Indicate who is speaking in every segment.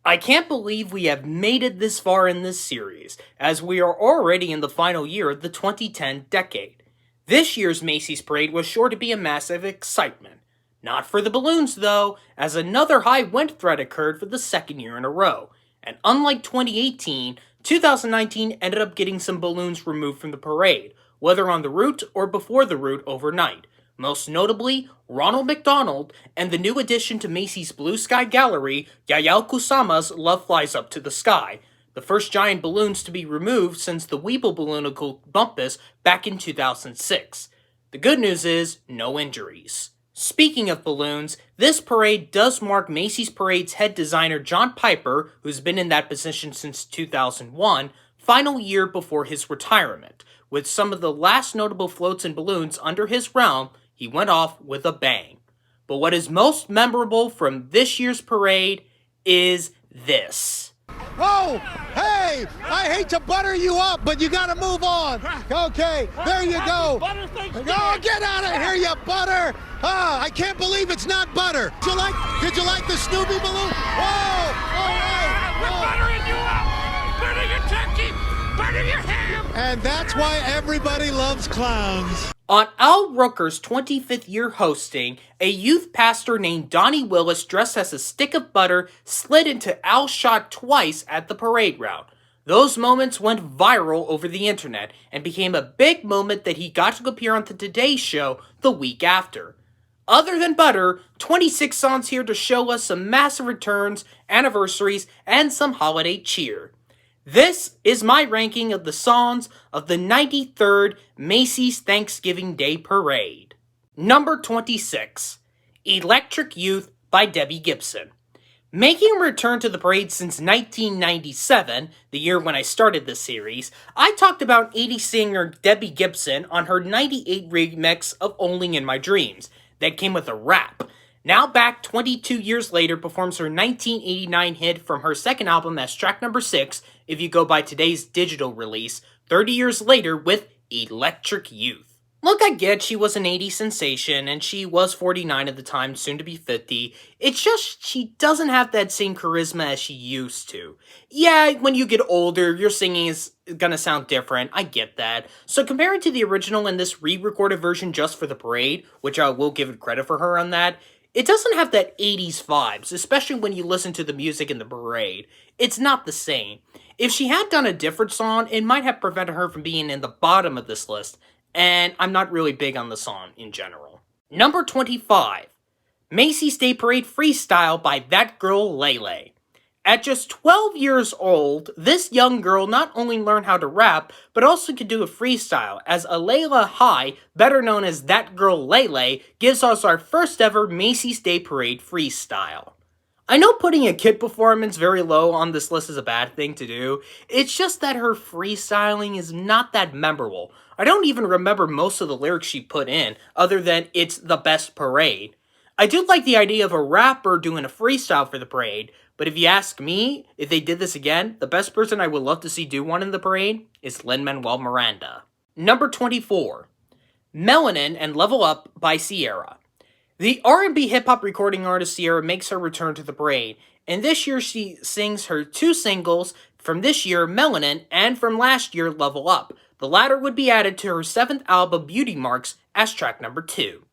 Speaker 1: I can't believe we have made it this far in this series, as we are already in the final year of the 2010 decade. This year's Macy's Parade was sure to be a massive excitement. Not for the balloons, though, as another high wind threat occurred for the second year in a row. And unlike 2018, 2019 ended up getting some balloons removed from the parade, whether on the route or before the route overnight. Most notably, Ronald McDonald and the new addition to Macy's Blue Sky Gallery, Yayao Kusama's Love Flies Up to the Sky, the first giant balloons to be removed since the Weeble Balloonicle Bumpus back in 2006. The good news is, no injuries. Speaking of balloons, this parade does mark Macy's Parade's head designer John Piper, who's been in that position since 2001, final year before his retirement. With some of the last notable floats and balloons under his realm, he went off with a bang. But what is most memorable from this year's parade is this.
Speaker 2: Oh, hey, I hate to butter you up, but you gotta move on. Okay, there you go. Oh, get out of here, you butter. I can't believe it's not butter. Did you like the Snoopy balloon? Whoa, all right.
Speaker 3: We're buttering you up. Butter your turkey, butter your ham.
Speaker 2: And that's why everybody loves clowns.
Speaker 1: On Al Rooker's 25th year hosting, a youth pastor named Donnie Willis dressed as a stick of butter slid into Al's shot twice at the parade route. Those moments went viral over the internet and became a big moment that he got to appear on the Today Show the week after. Other than butter, 26 songs here to show us some massive returns, anniversaries, and some holiday cheer. This is my ranking of the songs of the 93rd Macy's Thanksgiving Day Parade. Number 26, Electric Youth by Debbie Gibson. Making a return to the parade since 1997, the year when I started this series, I talked about 80s singer Debbie Gibson on her 98 remix of Only in My Dreams, that came with a rap. Now back 22 years later, performs her 1989 hit from her second album as track number 6, if you go by today's digital release, 30 years later with Electric Youth. Look, I get she was an 80s sensation, and she was 49 at the time, soon to be 50. It's just she doesn't have that same charisma as she used to. Yeah, when you get older, your singing is gonna sound different, I get that. So comparing to the original and this re-recorded version just for the parade, which I will give it credit for her on that, it doesn't have that 80s vibes, especially when you listen to the music in the parade. It's not the same. If she had done a different song, it might have prevented her from being in the bottom of this list, and I'm not really big on the song in general. Number 25, Macy's Day Parade Freestyle by That Girl Lele. At just 12 years old, this young girl not only learned how to rap, but also could do a freestyle, as Alayla High, better known as That Girl Lele, gives us our first ever Macy's Day Parade freestyle. I know putting a kid performance very low on this list is a bad thing to do, it's just that her freestyling is not that memorable. I don't even remember most of the lyrics she put in, other than it's the best parade. I do like the idea of a rapper doing a freestyle for the parade, but if you ask me, if they did this again, the best person I would love to see do one in the parade is Lin-Manuel Miranda. Number 24, Melanin and Level Up by Ciara. The R&B hip-hop recording artist Ciara makes her return to the parade, and this year she sings her two singles from this year, Melanin, and from last year, Level Up. The latter would be added to her 7th album, Beauty Marks, as track number 2.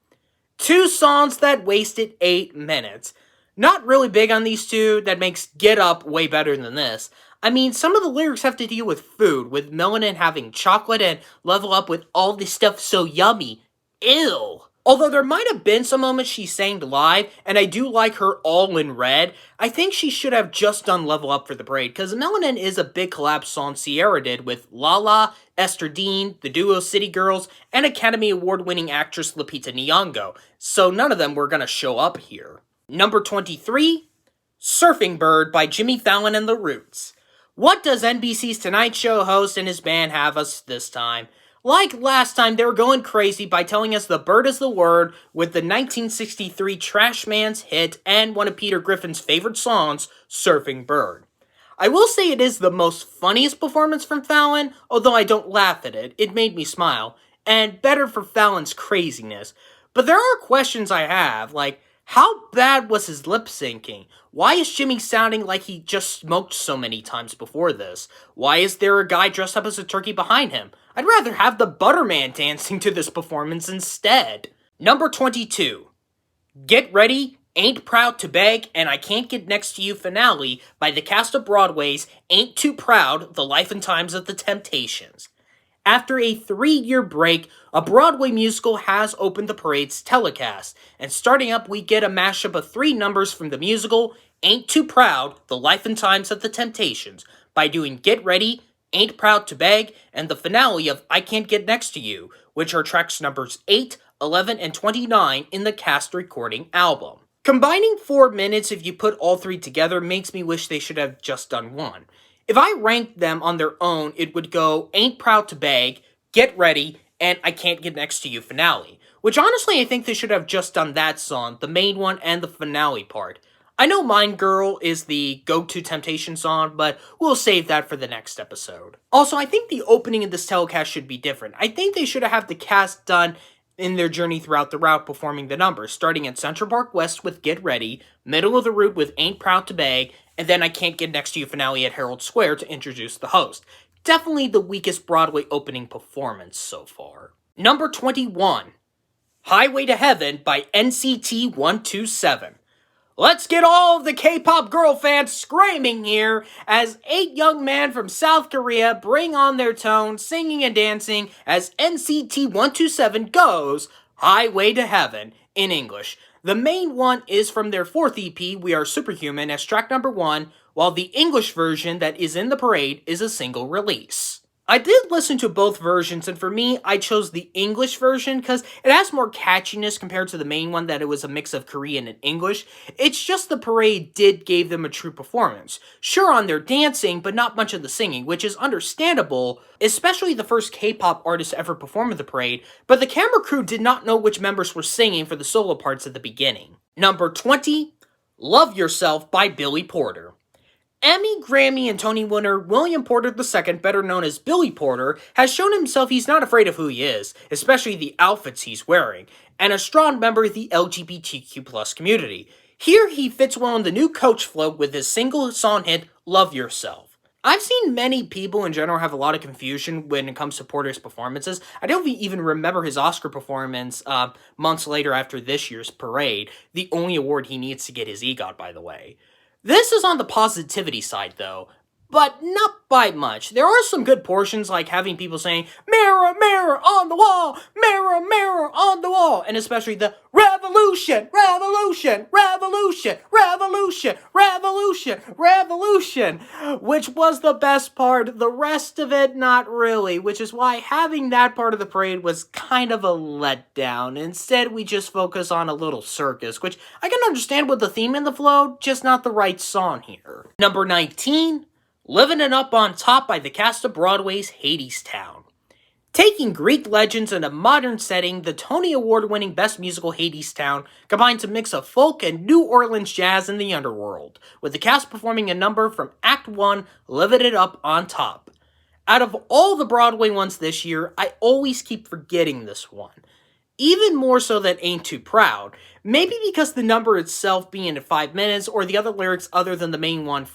Speaker 1: Two songs that wasted 8 minutes. Not really big on these two, that makes Get Up way better than this. I mean, some of the lyrics have to deal with food, with Melanin having chocolate and Level Up with all this stuff so yummy. Ew. Although there might have been some moments she sang live, and I do like her all in red, I think she should have just done Level Up for the parade, because Melanin is a big collab song Ciara did with Lala, Esther Dean, the duo City Girls, and Academy Award-winning actress Lupita Nyong'o, so none of them were gonna show up here. Number 23, Surfing Bird by Jimmy Fallon and the Roots. What does NBC's Tonight Show host and his band have us this time? Like last time, they were going crazy by telling us the bird is the word with the 1963 Trash Man's hit and one of Peter Griffin's favorite songs, Surfing Bird. I will say it is the most funniest performance from Fallon, although I don't laugh at it, it made me smile, and better for Fallon's craziness. But there are questions I have, like, How bad was his lip syncing? Why is Jimmy sounding like he just smoked so many times before this? Why is there a guy dressed up as a turkey behind him? I'd rather have the Butterman dancing to this performance instead. Number 22. Get Ready, Ain't Proud to Beg, and I Can't Get Next to You finale by the cast of Broadway's Ain't Too Proud, The Life and Times of the Temptations. After a 3-year break, a Broadway musical has opened the parade's telecast, and starting up we get a mashup of 3 numbers from the musical Ain't Too Proud, The Life and Times of the Temptations, by doing Get Ready, Ain't Proud to Beg, and the finale of I Can't Get Next to You, which are tracks numbers 8, 11, and 29 in the cast recording album. Combining 4 minutes if you put all 3 together makes me wish they should have just done 1. If I ranked them on their own, it would go Ain't Proud to Beg, Get Ready, and I Can't Get Next to You finale. Which honestly I think they should have just done that song, the main one and the finale part. I know Mine Girl is the go-to Temptation song, but we'll save that for the next episode. Also, I think the opening of this telecast should be different. I think they should have the cast done in their journey throughout the route performing the numbers, starting at Central Park West with Get Ready, middle of the route with Ain't Proud to Beg, and then I Can't Get Next to You finale at Herald Square to introduce the host. Definitely the weakest Broadway opening performance so far. Number 21. Highway to Heaven by NCT 127. Let's get all of the K-pop girl fans screaming here as 8 young men from South Korea bring on their tone, singing and dancing as NCT 127 goes Highway to Heaven in English. The main one is from their 4th EP, We Are Superhuman, as track number 1, while the English version that is in the parade is a single release. I did listen to both versions, and for me, I chose the English version because it has more catchiness compared to the main one that it was a mix of Korean and English. It's just the parade gave them a true performance. Sure on their dancing, but not much of the singing, which is understandable, especially the first K-pop artist to ever perform at the parade, but the camera crew did not know which members were singing for the solo parts at the beginning. Number 20, Love Yourself by Billy Porter. Emmy, Grammy, and Tony winner William Porter II, better known as Billy Porter, has shown himself he's not afraid of who he is, especially the outfits he's wearing, and a strong member of the LGBTQ+ community. Here he fits well in the new Coach float with his single song hit, Love Yourself. I've seen many people in general have a lot of confusion when it comes to Porter's performances. I don't even remember his Oscar performance months later after this year's parade, the only award he needs to get his EGOT, by the way. This is on the positivity side, though, but not by much. There are some good portions, like having people saying, mirror, mirror on the wall, mirror, mirror on the wall, and especially the revolution, revolution, revolution, revolution, revolution, revolution, which was the best part. The rest of it, not really, which is why having that part of the parade was kind of a letdown. Instead, we just focus on a little circus, which I can understand with the theme and the flow, just not the right song here. Number 19, Livin' It Up on Top by the cast of Broadway's Hadestown. Taking Greek legends in a modern setting, the Tony Award-winning Best Musical Hadestown combines a mix of folk and New Orleans jazz in the underworld, with the cast performing a number from Act 1, Livin' It Up on Top. Out of all the Broadway ones this year, I always keep forgetting this one. Even more so than Ain't Too Proud, maybe because the number itself being in 5 minutes, or the other lyrics other than the main one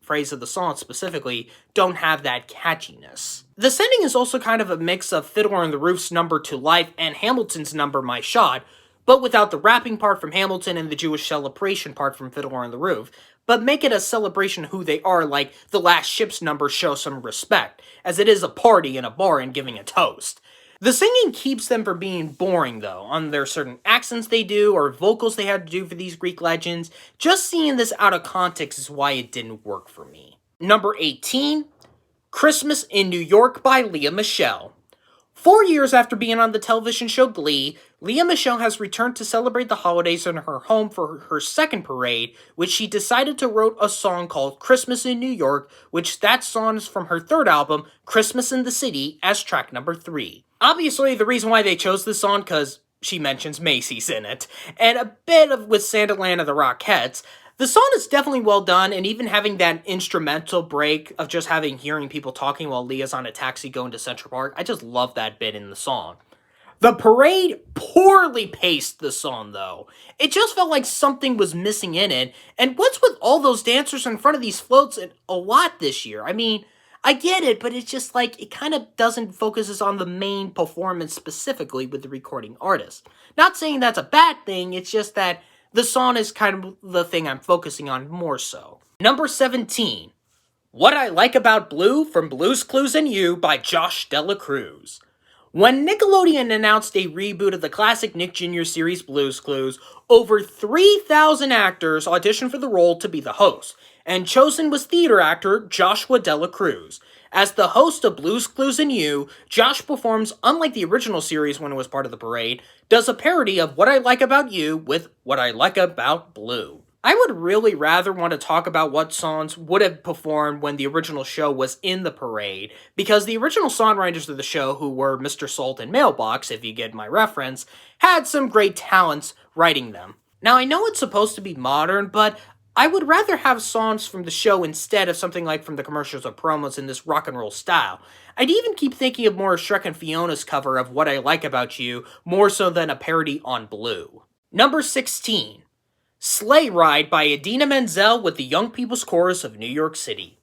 Speaker 1: phrase of the song specifically don't have that catchiness. The setting is also kind of a mix of Fiddler on the Roof's number To Life and Hamilton's number My Shot, but without the rapping part from Hamilton and the Jewish celebration part from Fiddler on the Roof, but make it a celebration of who they are, like the Last Ship's number Show Some Respect, as it is a party in a bar and giving a toast. The singing keeps them from being boring, though, on their certain accents they do, or vocals they had to do for these Greek legends. Just seeing this out of context is why it didn't work for me. Number 18, Christmas in New York by Lea Michele. 4 years after being on the television show Glee, Lea Michele has returned to celebrate the holidays in her home for her second parade, which she decided to write a song called Christmas in New York, which that song is from her third album, Christmas in the City, as track number 3. Obviously, the reason why they chose this song, because she mentions Macy's in it, and a bit of with Santaland and the Rockettes. The song is definitely well done, and even having that instrumental break of just hearing people talking while Leah's on a taxi going to Central Park, I just love that bit in the song. The parade poorly paced the song, though. It just felt like something was missing in it, and what's with all those dancers in front of these floats a lot this year? I mean, I get it, but it's just like, it kind of doesn't focuses on the main performance specifically with the recording artist. Not saying that's a bad thing, it's just that the song is kind of the thing I'm focusing on more so. Number 17, What I Like About Blue from Blue's Clues and You by Josh Dela Cruz. When Nickelodeon announced a reboot of the classic Nick Jr. series Blue's Clues, over 3,000 actors auditioned for the role to be the host, and chosen was theater actor Joshua Dela Cruz. As the host of Blue's Clues and You, Josh performs, unlike the original series when it was part of the parade, does a parody of What I Like About You with What I Like About Blue. I would really rather want to talk about what songs would have performed when the original show was in the parade, because the original songwriters of the show, who were Mr. Salt and Mailbox, if you get my reference, had some great talents writing them. Now, I know it's supposed to be modern, but I would rather have songs from the show instead of something like from the commercials or promos in this rock and roll style. I'd even keep thinking of more Shrek and Fiona's cover of What I Like About You, more so than a parody on Blue. Number 16. Sleigh Ride by Idina Menzel with the Young People's Chorus of New York City.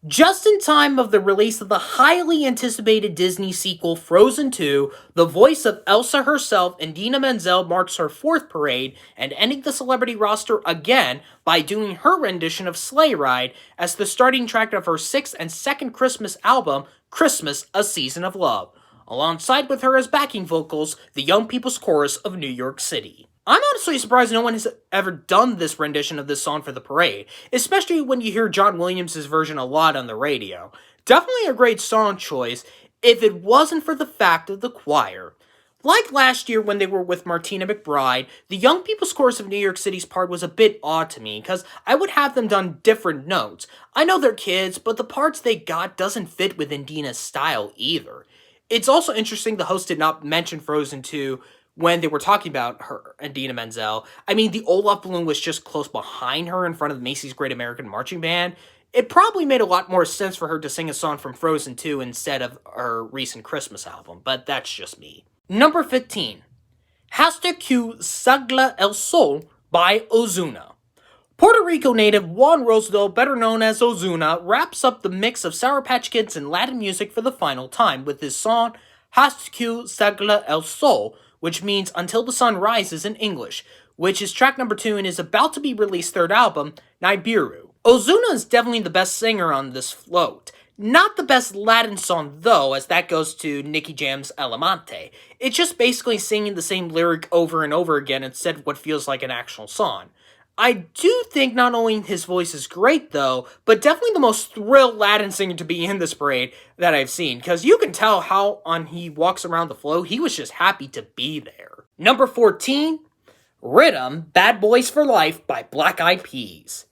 Speaker 1: Just in time of the release of the highly anticipated Disney sequel Frozen 2, the voice of Elsa herself, Idina Menzel, marks her fourth parade and ending the celebrity roster again by doing her rendition of Sleigh Ride as the starting track of her sixth and second Christmas album, Christmas: A Season of Love, alongside with her as backing vocals, the Young People's Chorus of New York City. I'm honestly surprised no one has ever done this rendition of this song for the parade, especially when you hear John Williams' version a lot on the radio. Definitely a great song choice, if it wasn't for the fact of the choir. Like last year when they were with Martina McBride, the Young People's Chorus of New York City's part was a bit odd to me, because I would have them done different notes. I know they're kids, but the parts they got doesn't fit with Idina's style either. It's also interesting the host did not mention Frozen 2 when they were talking about her, Idina Menzel. I mean, the Olaf balloon was just close behind her in front of Macy's Great American Marching Band. It probably made a lot more sense for her to sing a song from Frozen 2 instead of her recent Christmas album, but that's just me. Number 15. Hasta que Salga el Sol by Ozuna. Puerto Rico native Juan Rosado, better known as Ozuna, wraps up the mix of Sour Patch Kids and Latin music for the final time with his song Hasta que Salga el Sol, which means Until the Sun Rises in English, which is track number 2 in his about to be released third album, Nibiru. Ozuna is definitely the best singer on this float. Not the best Latin song though, as that goes to Nicky Jam's El Amante. It's just basically singing the same lyric over and over again instead of what feels like an actual song. I do think not only his voice is great though, but definitely the most thrilled Latin singer to be in this parade that I've seen, because you can tell how on he walks around the float, he was just happy to be there. Number 14, Rhythm, Bad Boys for Life by Black Eyed Peas.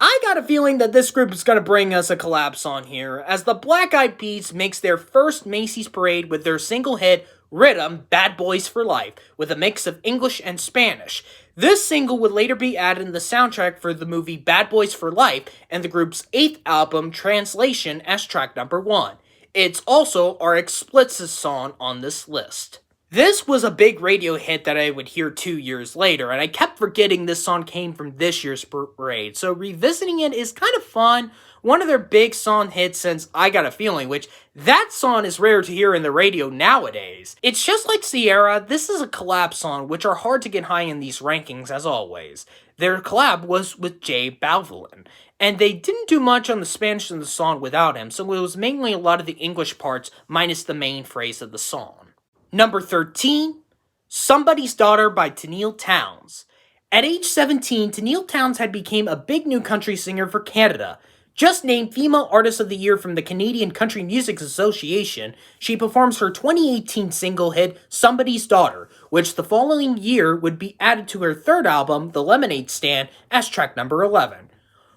Speaker 1: I got a feeling that this group is going to bring us a collab song here, as the Black Eyed Peas makes their first Macy's parade with their single hit, Rhythm, Bad Boys for Life, with a mix of English and Spanish. This single would later be added in the soundtrack for the movie Bad Boys for Life and the group's 8th album, Translation, as track number 1. It's also our explicit song on this list. This was a big radio hit that I would hear 2 years later, and I kept forgetting this song came from this year's parade, so revisiting it is kind of fun. One of their big song hits since I Got a Feeling, which that song is rare to hear in the radio nowadays. It's just like Sierra, this is a collab song, which are hard to get high in these rankings as always. Their collab was with J Balvin, and they didn't do much on the Spanish in the song without him, so it was mainly a lot of the English parts minus the main phrase of the song. Number 13, Somebody's Daughter by Tenille Townes. At age 17, Tenille Townes had become a big new country singer for Canada. Just named Female Artist of the Year from the Canadian Country Music Association, she performs her 2018 single hit, Somebody's Daughter, which the following year would be added to her third album, The Lemonade Stand, as track number 11.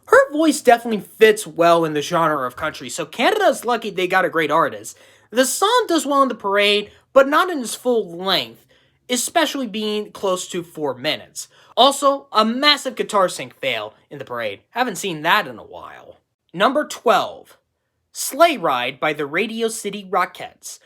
Speaker 1: Her voice definitely fits well in the genre of country, so Canada is lucky they got a great artist. The song does well in the parade, but not in its full length, especially being close to 4 minutes. Also, a massive guitar sync fail in the parade. Haven't seen that in a while. Number 12, Sleigh Ride by the Radio City Rockettes.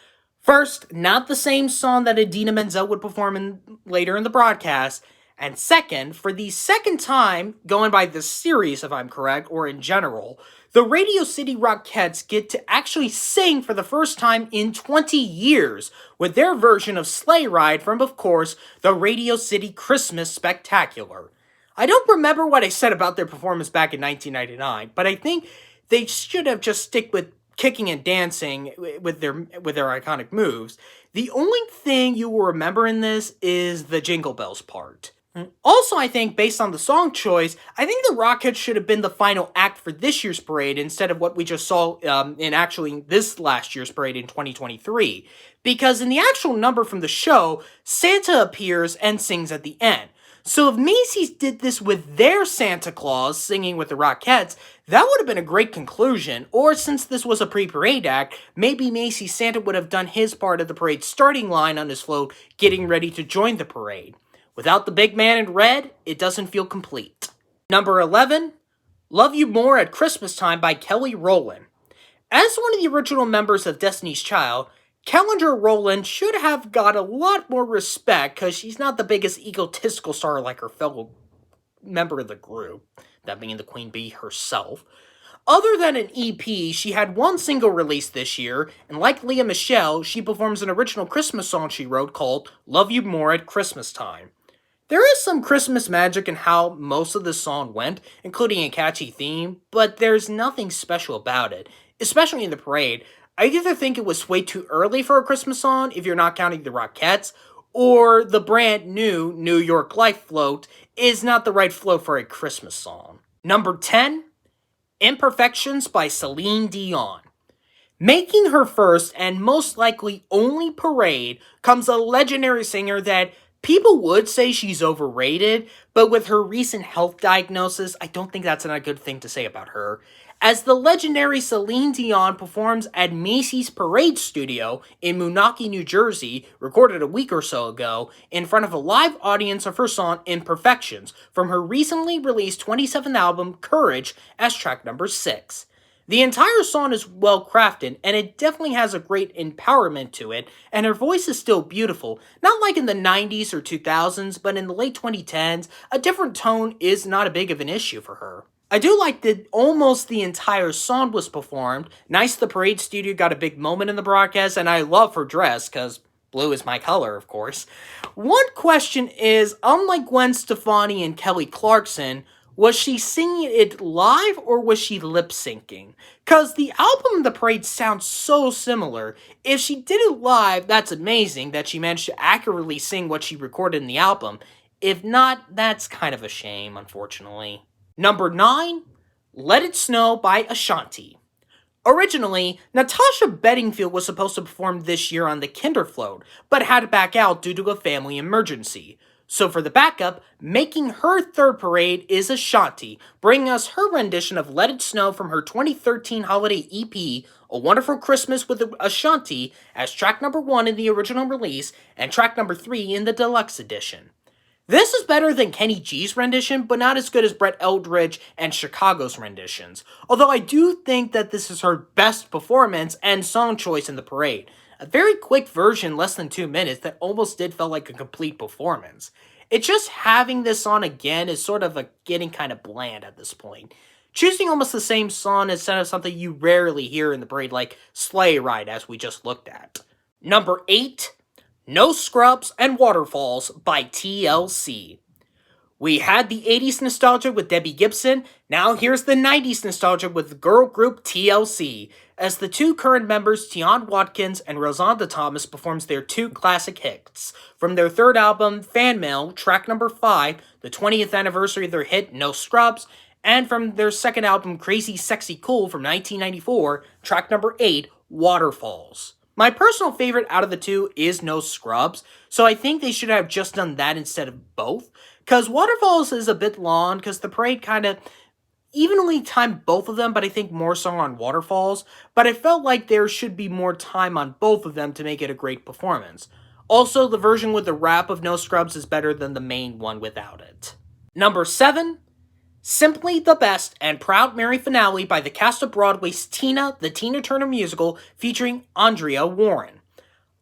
Speaker 1: First, not the same song that Idina Menzel would perform later in the broadcast. And second, for the second time, going by the series if I'm correct, or in general, the Radio City Rockettes get to actually sing for the first time in 20 years with their version of Sleigh Ride from, of course, the Radio City Christmas Spectacular. I don't remember what I said about their performance back in 1999, but I think they should have just stick with kicking and dancing with their iconic moves. The only thing you will remember in this is the Jingle Bells part. Also, I think, based on the song choice, I think the Rockettes should have been the final act for this year's parade instead of what we just saw in actually this last year's parade in 2023. Because in the actual number from the show, Santa appears and sings at the end. So if Macy's did this with their Santa Claus singing with the Rockettes, that would have been a great conclusion. Or since this was a pre-parade act, maybe Macy's Santa would have done his part of the parade starting line on his float, getting ready to join the parade. Without the big man in red, it doesn't feel complete. Number 11, Love You More at Christmas Time by Kelly Rowland. As one of the original members of Destiny's Child, Calendar Rowland should have got a lot more respect because she's not the biggest egotistical star like her fellow member of the group, that being the Queen Bee herself. Other than an EP, she had one single release this year, and like Leah Michelle, she performs an original Christmas song she wrote called Love You More at Christmas Time. There is some Christmas magic in how most of the song went, including a catchy theme, but there's nothing special about it, especially in the parade. I either think it was way too early for a Christmas song, if you're not counting the Rockettes, or the brand new New York Life float is not the right float for a Christmas song. Number 10, Imperfections by Céline Dion. Making her first and most likely only parade comes a legendary singer that people would say she's overrated, but with her recent health diagnosis, I don't think that's a good thing to say about her. As the legendary Céline Dion performs at Macy's Parade Studio in Moonachie, New Jersey, recorded a week or so ago, in front of a live audience of her song Imperfections from her recently released 27th album Courage as track number 6. The entire song is well crafted, and it definitely has a great empowerment to it, and her voice is still beautiful, not like in the 90s or 2000s, but in the late 2010s, a different tone is not a big of an issue for her. I do like that almost the entire song was performed. Nice the parade studio got a big moment in the broadcast, and I love her dress, because blue is my color, of course. One question is, unlike Gwen Stefani and Kelly Clarkson, was she singing it live or was she lip-syncing? Because the album and the parade sound so similar. If she did it live, that's amazing that she managed to accurately sing what she recorded in the album. If not, that's kind of a shame, unfortunately. Number 9, Let It Snow by Ashanti. Originally, Natasha Bedingfield was supposed to perform this year on the Kinderfloat, but had to back out due to a family emergency. So for the backup, making her third parade is Ashanti, bringing us her rendition of Let It Snow from her 2013 holiday EP, A Wonderful Christmas with Ashanti, as track number 1 in the original release, and track number 3 in the deluxe edition. This is better than Kenny G's rendition, but not as good as Brett Eldridge and Chicago's renditions, although I do think that this is her best performance and song choice in the parade. A very quick version, less than 2 minutes, that almost did feel like a complete performance. It's just having this on again is sort of getting kind of bland at this point. Choosing almost the same song instead of something you rarely hear in the parade like Sleigh Ride as we just looked at. Number 8, No Scrubs and Waterfalls by TLC. We had the 80s nostalgia with Debbie Gibson, now here's the 90s nostalgia with the girl group TLC, as the two current members Tion Watkins and Rosanda Thomas performs their 2 classic hits. From their third album, Fan Mail, track number 5, the 20th anniversary of their hit No Scrubs, and from their second album Crazy Sexy Cool from 1994, track number 8, Waterfalls. My personal favorite out of the 2 is No Scrubs, so I think they should have just done that instead of both, because Waterfalls is a bit long, because the parade kind of evenly timed both of them, but I think more so on Waterfalls, but I felt like there should be more time on both of them to make it a great performance. Also, the version with the rap of No Scrubs is better than the main one without it. Number 7, Simply the Best and Proud Mary finale by the cast of Broadway's Tina, the Tina Turner musical, featuring Andrea Warren.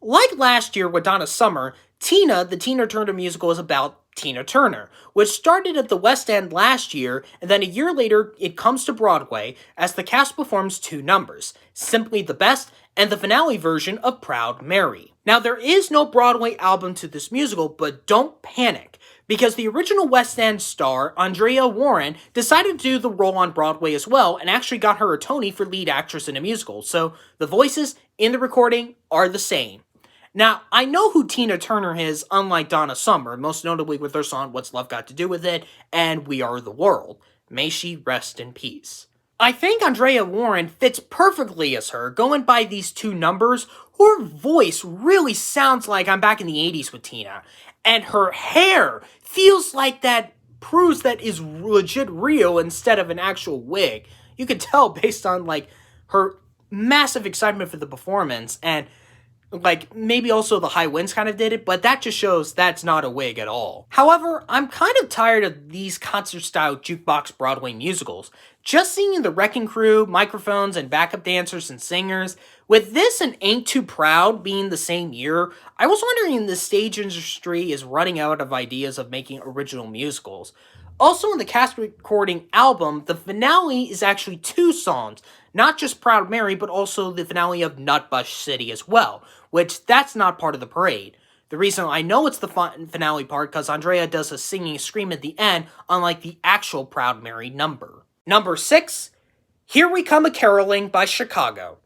Speaker 1: Like last year with Donna Summer, Tina, the Tina Turner musical, is about Tina Turner, which started at the West End last year, and then a year later it comes to Broadway as the cast performs two numbers, Simply the Best and the finale version of Proud Mary. Now, there is no Broadway album to this musical, but don't panic, because the original West End star, Andrea Warren, decided to do the role on Broadway as well, and actually got her a Tony for lead actress in a musical, so the voices in the recording are the same. Now, I know who Tina Turner is, unlike Donna Summer, most notably with her song What's Love Got to Do with It, and We Are the World. May she rest in peace. I think Andrea Warren fits perfectly as her, going by these two numbers. Her voice really sounds like I'm back in the 80s with Tina, and her hair feels like that proves that is legit real instead of an actual wig. You could tell based on, her massive excitement for the performance, and maybe also the high winds kind of did it, but that just shows that's not a wig at all. However, I'm kind of tired of these concert-style jukebox Broadway musicals. Just seeing the wrecking crew, microphones, and backup dancers and singers, with this and Ain't Too Proud being the same year, I was wondering if the stage industry is running out of ideas of making original musicals. Also, in the cast recording album, the finale is actually two songs, not just Proud Mary, but also the finale of Nutbush City as well, which that's not part of the parade. The reason I know it's the finale part because Andrea does a singing scream at the end, unlike the actual Proud Mary number. Number 6, Here We Come A-Caroling by Chicago.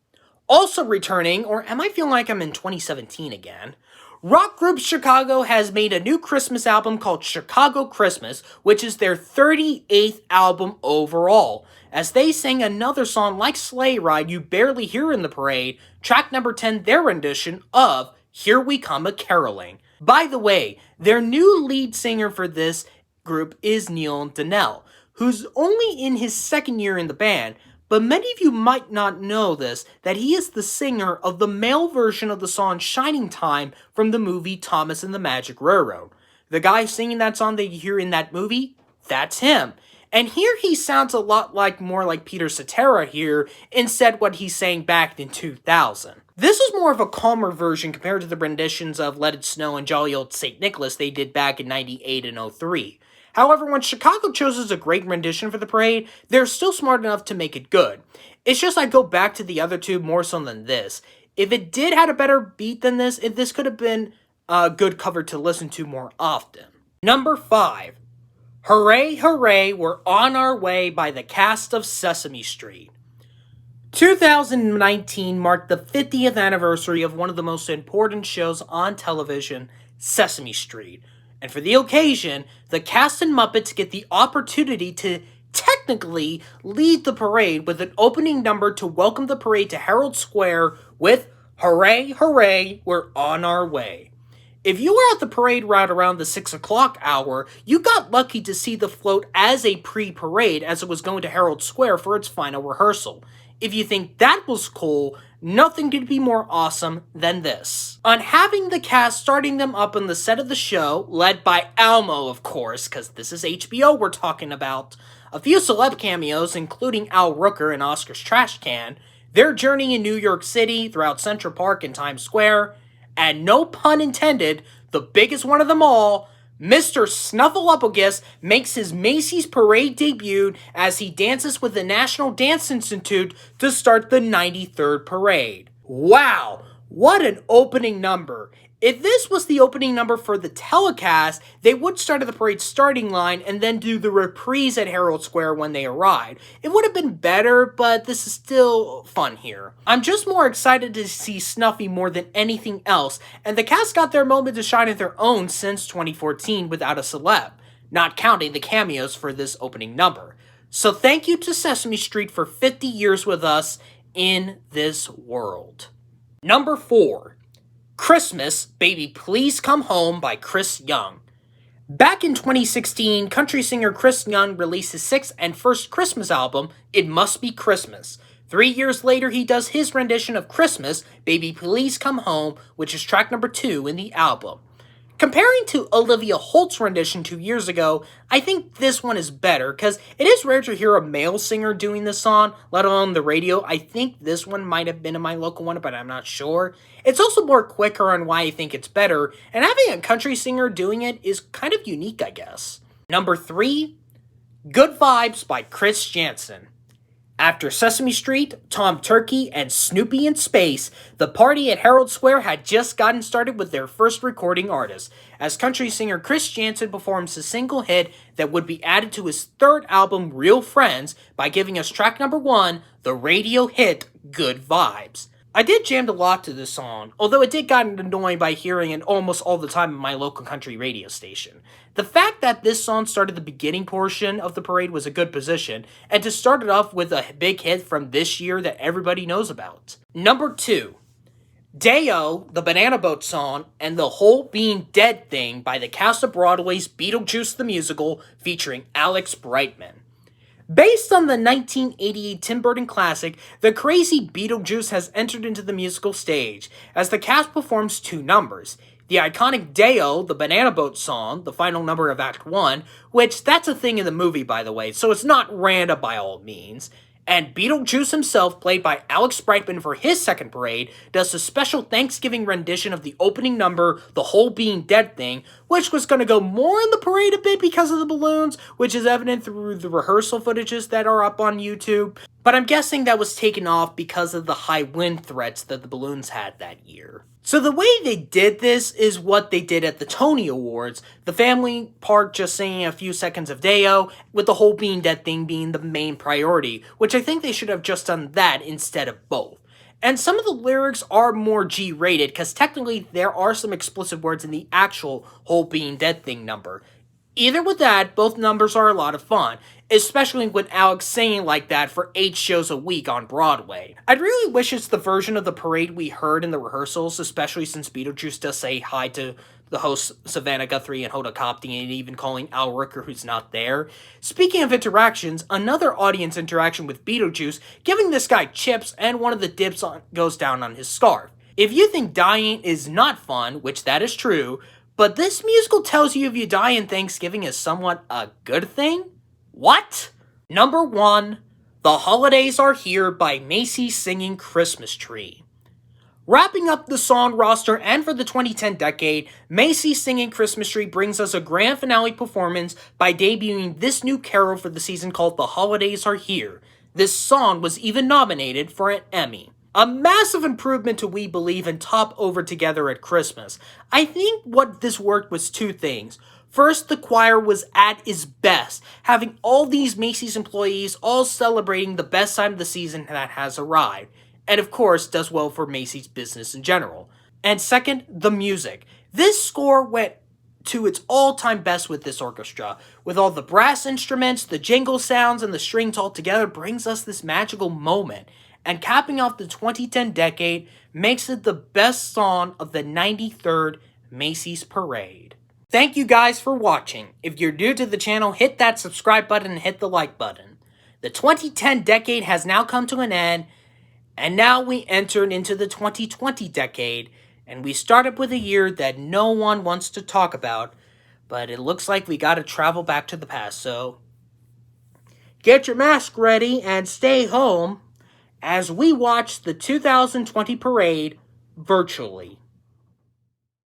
Speaker 1: Also returning, or am I feeling like I'm in 2017 again? Rock group Chicago has made a new Christmas album called Chicago Christmas, which is their 38th album overall, as they sang another song like Sleigh Ride you barely hear in the parade, track number 10, their rendition of Here We Come A-Caroling. By the way, their new lead singer for this group is Neil Donnell, who's only in his second year in the band, but many of you might not know this, that he is the singer of the male version of the song Shining Time from the movie Thomas and the Magic Railroad. The guy singing that song that you hear in that movie, that's him. And here he sounds a lot more like Peter Cetera here, instead what he sang back in 2000. This is more of a calmer version compared to the renditions of Let It Snow and Jolly Old St. Nicholas they did back in 98 and 03. However, when Chicago chooses a great rendition for the parade, they're still smart enough to make it good. It's just I go back to the other two more so than this. If it did have a better beat than this, this could have been a good cover to listen to more often. Number 5, Hooray, Hooray, We're On Our Way by the cast of Sesame Street. 2019 marked the 50th anniversary of one of the most important shows on television, Sesame Street. And for the occasion, the cast and Muppets get the opportunity to technically lead the parade with an opening number to welcome the parade to Herald Square with Hooray, Hooray, We're On Our Way. If you were at the parade route around the 6 o'clock hour, you got lucky to see the float as a pre-parade as it was going to Herald Square for its final rehearsal. If you think that was cool, nothing could be more awesome than this. On having the cast starting them up on the set of the show, led by Elmo, of course, because this is HBO we're talking about, a few celeb cameos, including Al Rooker and Oscar's Trash Can, their journey in New York City, throughout Central Park and Times Square, and no pun intended, the biggest one of them all, Mr. Snuffleupagus makes his Macy's parade debut as he dances with the National Dance Institute to start the 93rd parade. Wow, what an opening number. If this was the opening number for the telecast, they would start at the parade starting line and then do the reprise at Herald Square when they arrived. It would have been better, but this is still fun here. I'm just more excited to see Snuffy more than anything else, and the cast got their moment to shine at their own since 2014 without a celeb, not counting the cameos for this opening number. So thank you to Sesame Street for 50 years with us in this world. Number 4. Christmas, Baby Please Come Home by Chris Young. Back in 2016, country singer Chris Young released his 6th and first Christmas album, It Must Be Christmas. 3 years later, he does his rendition of Christmas, Baby Please Come Home, which is track number 2 in the album. Comparing to Olivia Holt's rendition 2 years ago, I think this one is better, because it is rare to hear a male singer doing this song, let alone the radio. I think this one might have been in my local one, but I'm not sure. It's also more quicker on why I think it's better, and having a country singer doing it is kind of unique, I guess. Number 3, Good Vibes by Chris Janson. After Sesame Street, Tom Turkey, and Snoopy in Space, the party at Herald Square had just gotten started with their first recording artist, as country singer Chris Janson performs a single hit that would be added to his third album, Real Friends, by giving us track number 1, the radio hit Good Vibes. I did jam a lot to this song, although it did get annoying by hearing it almost all the time in my local country radio station. The fact that this song started the beginning portion of the parade was a good position, and to start it off with a big hit from this year that everybody knows about. Number 2, Day-O, the Banana Boat song, and the Whole Being Dead Thing by the cast of Broadway's Beetlejuice the Musical featuring Alex Brightman. Based on the 1988 Tim Burton classic, the crazy Beetlejuice has entered into the musical stage, as the cast performs 2 numbers. The iconic Day-O, the Banana Boat song, the final number of Act 1, which that's a thing in the movie, by the way, so it's not random by all means. And Beetlejuice himself, played by Alex Brightman for his second parade, does a special Thanksgiving rendition of the opening number, The Whole Being Dead Thing, which was going to go more in the parade a bit because of the balloons, which is evident through the rehearsal footages that are up on YouTube. But I'm guessing that was taken off because of the high wind threats that the balloons had that year. So the way they did this is what they did at the Tony Awards, the family part just singing a few seconds of Day-O, with the Whole Being Dead Thing being the main priority, which I think they should have just done that instead of both. And some of the lyrics are more G-rated, because technically there are some explicit words in the actual Whole Being Dead Thing number. Either with that, both numbers are a lot of fun, especially with Alex singing like that for 8 shows a week on Broadway. I'd really wish it's the version of the parade we heard in the rehearsals, especially since Beetlejuice does say hi to the hosts Savannah Guthrie and Hoda Kotb, and even calling Al Ricker, who's not there. Speaking of interactions, another audience interaction with Beetlejuice, giving this guy chips, and one of the dips goes down on his scarf. If you think dying is not fun, which that is true, but this musical tells you if you die in Thanksgiving is somewhat a good thing? What? Number 1, The Holidays Are Here by Macy singing Christmas Tree. Wrapping up the song roster and for the 2010 decade, Macy singing Christmas Tree brings us a grand finale performance by debuting this new carol for the season called The Holidays Are Here. This song was even nominated for an Emmy. A massive improvement to We Believe and Top Over Together at Christmas. I think what this worked was 2 things. First, the choir was at its best, having all these Macy's employees all celebrating the best time of the season that has arrived. And of course, does well for Macy's business in general. And second, the music. This score went to its all-time best with this orchestra. With all the brass instruments, the jingle sounds, and the strings all together brings us this magical moment. And capping off the 2010 decade makes it the best song of the 93rd Macy's Parade. Thank you guys for watching. If you're new to the channel, hit that subscribe button and hit the like button. The 2010 decade has now come to an end, and now we entered into the 2020 decade, and we started with a year that no one wants to talk about, but it looks like we gotta travel back to the past, so get your mask ready and stay home as we watch the 2020 parade virtually.